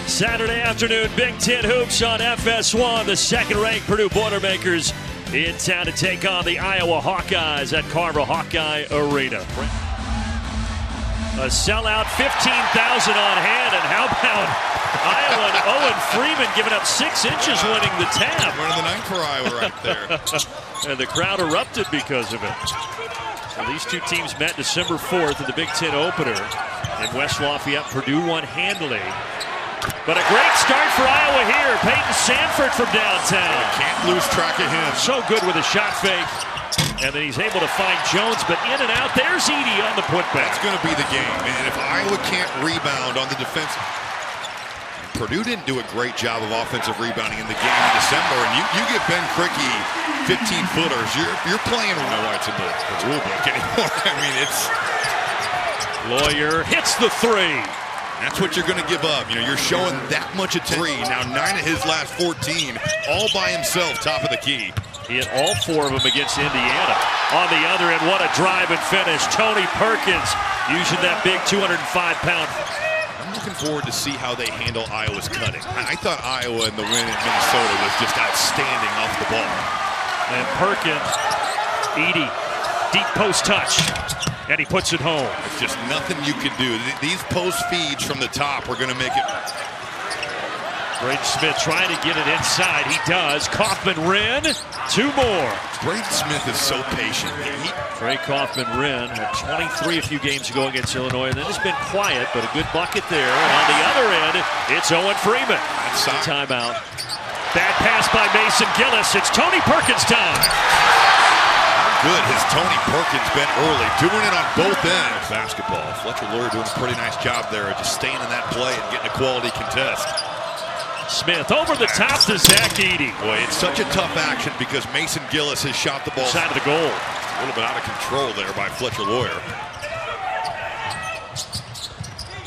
Saturday afternoon, Big Ten Hoops on FS1. The second-ranked Purdue Boilermakers in town to take on the Iowa Hawkeyes at Carver Hawkeye Arena. A sellout, 15,000 on hand, and how about Iowa and Owen Freeman giving up 6 inches winning the tab. One of the night for Iowa right there. And the crowd erupted because of it. So these two teams met December 4th in the Big Ten opener in West Lafayette. Purdue won handily. But a great start for Iowa here. Peyton Sanford from downtown. Can't lose track of him. So good with a shot fake. And then he's able to find Jones, but in and out, there's Edey on the putback. That's going to be the game. And if Iowa can't rebound on the defense, Purdue didn't do a great job of offensive rebounding in the game in December. And you give Ben Crickey 15-footers, you're playing. I don't know why it's in the rule book anymore. I mean, it's Lawyer hits the three. That's what you're going to give up. You know, you're showing that much attention. Now 9 of his last 14, all by himself, top of the key. He hit all 4 of them against Indiana. On the other end, what a drive and finish. Tony Perkins using that big 205-pound. I'm looking forward to see how they handle Iowa's cutting. I thought Iowa in the win in Minnesota was just outstanding off the ball. And Perkins, Edey, deep post touch. And he puts it home. It's just nothing you can do. These post feeds from the top are going to make it. Braden Smith trying to get it inside. He does. Kaufman-Renn, 2 more. Braden Smith is so patient. Trey Kaufman-Renn had 23 a few games ago against Illinois, and then has been quiet, but a good bucket there. And on the other end, it's Owen Freeman. Timeout. Bad pass by Mason Gillis. It's Tony Perkins time. Good has Tony Perkins been early, doing it on both ends. Basketball. Fletcher Lawyer doing a pretty nice job there, just staying in that play and getting a quality contest. Smith over the top to Zach Edey. Boy, it's such a tough action because Mason Gillis has shot the ball. Side of the goal. A little bit out of control there by Fletcher Lawyer.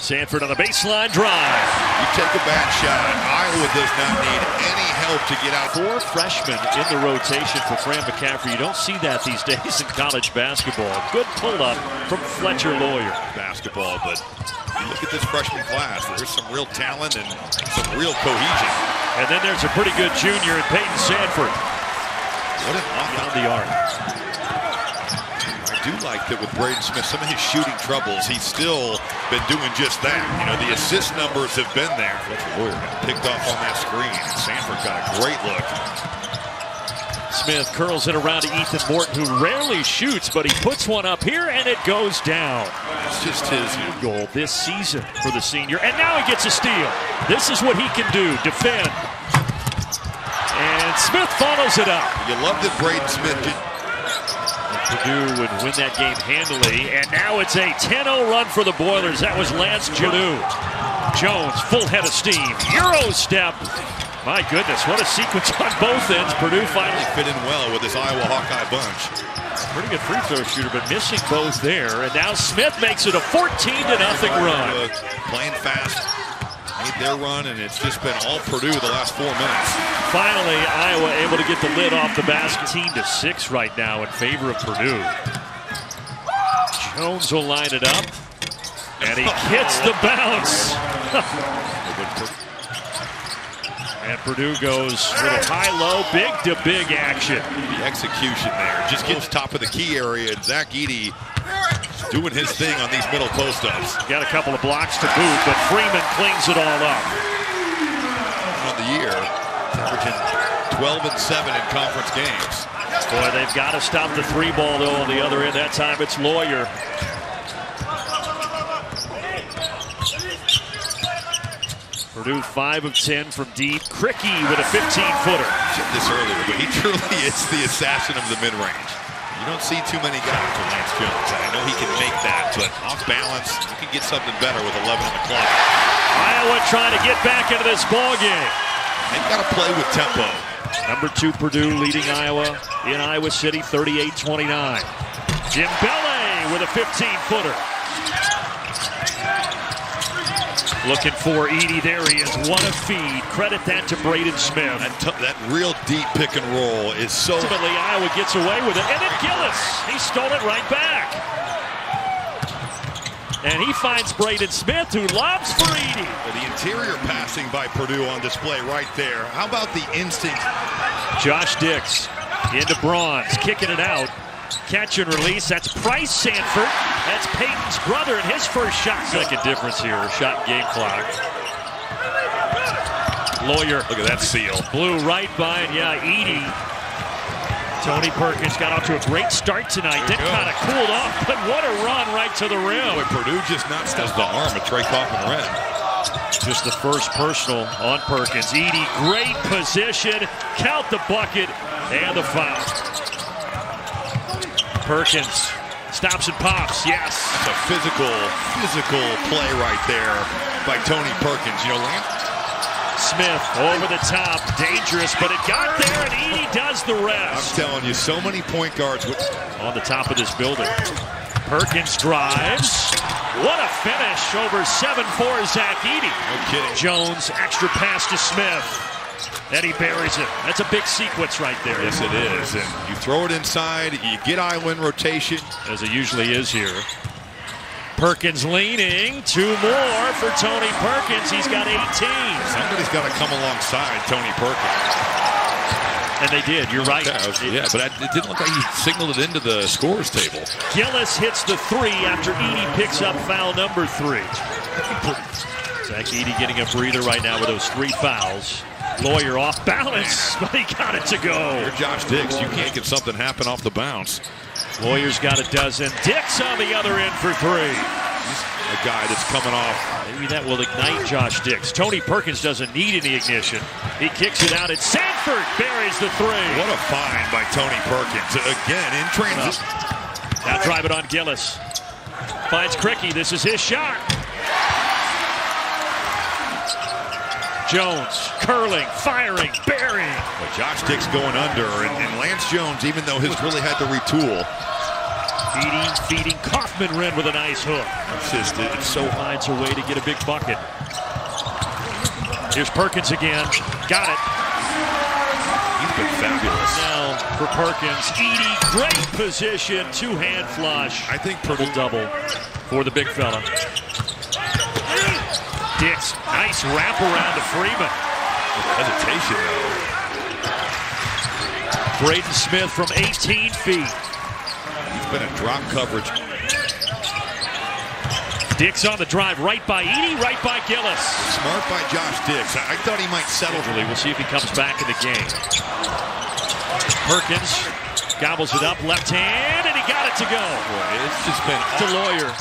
Sanford on the baseline drive. You take a bad shot. Iowa does not need any help to get out. 4 freshmen in the rotation for Fran McCaffrey. You don't see that these days in college basketball. Good pull-up from Fletcher Lawyer. Basketball, but you look at this freshman class. There's some real talent and some real cohesion. And then there's a pretty good junior in Peyton Sanford. What an offense. On the arc. I do like that with Braden Smith, some of his shooting troubles, he's still been doing just that. You know, the assist numbers have been there. Fletcher Lawyer got picked off on that screen. Sanford got a great look. Smith curls it around to Ethan Morton, who rarely shoots, but he puts one up here, and it goes down. It's just his goal this season for the senior. And now he gets a steal. This is what he can do, defend. And Smith follows it up. You love that Braden Smith did. Purdue would win that game handily, and now it's a 10-0 run for the Boilers. That was Lance Janu. Jones, full head of steam. Euro step. My goodness, what a sequence on both ends. Purdue finally fit in well with this Iowa Hawkeye bunch. Pretty good free throw shooter, but missing both there. And now Smith makes it a 14-0 run. Playing fast, made their run, and it's just been all Purdue the last 4 minutes. Finally, Iowa able to get the lid off the basket. 18-6 right now in favor of Purdue. Jones will line it up, and he hits the bounce. And Purdue goes a little high-low, big-to-big action. The execution there just gets top of the key area, and Zach Edey doing his thing on these middle post-ups. Got a couple of blocks to boot, but Freeman cleans it all up. On the year, averaging 12 and 7 in conference games. Boy, they've got to stop the 3-ball, though, on the other end. That time it's Lawyer. Purdue 5 of 10 from deep. Crickey with a 15-footer. Said this earlier, but he truly is the assassin of the mid-range. You don't see too many guys with Lance Jones. I know he can make that, but off balance, you can get something better with 11 on the clock. Iowa trying to get back into this ball game. They've got to play with tempo. Number 2 Purdue leading Iowa in Iowa City, 38-29. Jim Bele with a 15-footer. Looking for Edey. There he is. What a feed. Credit that to Braden Smith. That real deep pick and roll is so. Ultimately, Iowa gets away with it. And then Gillis. He stole it right back. And he finds Braden Smith, who lobs for Edey. The interior passing by Purdue on display right there. How about the instinct? Josh Dix into Bronze, kicking it out. Catch and release. That's Price Sanford. That's Peyton's brother in his first shot. Second difference here. Shot game clock. Lawyer. Look at that seal. Blew right by, and yeah, Edey. Tony Perkins got off to a great start tonight. Then kind of cooled off, but what a run right to the rim. Boy, Purdue just not steps the arm of Trey Kaufman-Renn. Just the first personal on Perkins. Edey, great position. Count the bucket and the foul. Perkins stops and pops. Yes. That's a physical play right there by Tony Perkins. You know, Smith over the top, dangerous, but it got there, and Edey does the rest. I'm telling you, so many point guards on the top of this building. Perkins drives. What a finish over 7-4 Zach Edey. No kidding. Jones, extra pass to Smith. And he buries it. That's a big sequence right there. Yes, it is. And you throw it inside, you get island rotation. As it usually is here. Perkins leaning. 2 more for Tony Perkins. He's got 18. Somebody's got to come alongside Tony Perkins. And they did. You're right. Yeah, but it didn't look like he signaled it into the scores table. Gillis hits the 3 after Edey picks up foul number 3. Zach Edey getting a breather right now with those 3 fouls. Lawyer off balance, but he got it to go. You're Josh Dix. You can't get something happen off the bounce. Lawyer's got a dozen. Dix on the other end for 3. A guy that's coming off. Maybe that will ignite Josh Dix. Tony Perkins doesn't need any ignition. He kicks it out, and Sanford buries the 3. What a find by Tony Perkins. Again, in transition. Now drive it on Gillis. Finds Cricky. This is his shot. Jones curling, firing, burying. Well, Josh Dix going under, and Lance Jones, even though has really had to retool. Feeding Kaufman-Renn with a nice hook. It's so finds a way to get a big bucket. Here's Perkins again. Got it. He's been fabulous. Now for Perkins. Edey, great position. 2-hand flush. I think double for the big fella. Dix, nice wraparound to Freeman. Hesitation, though. Braden Smith from 18 feet. He's been a drop coverage. Dix on the drive, right by Edey, right by Gillis. Smart by Josh Dix. I thought he might settle. We'll see if he comes back in the game. Perkins gobbles it up, left hand, and he got it to go. Boy, it's just been to Lawyer.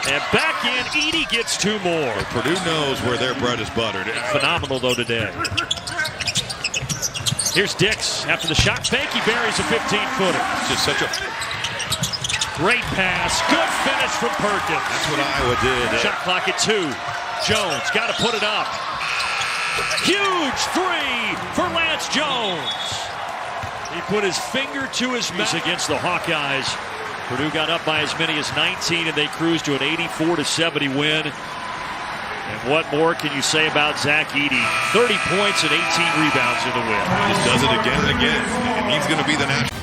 And back in, Edey gets 2 more. Purdue knows where their bread is buttered. Phenomenal, though, today. Here's Dix. After the shot fake, he buries a 15-footer. Just such a great pass. Good finish from Perkins. That's what Iowa did. Shot clock at 2. Jones got to put it up. Huge 3 for Lance Jones. He put his finger to his mouth against the Hawkeyes. Purdue got up by as many as 19, and they cruised to an 84-70 win. And what more can you say about Zach Edey? 30 points and 18 rebounds in the win. He just does it again and again, and he's going to be the national.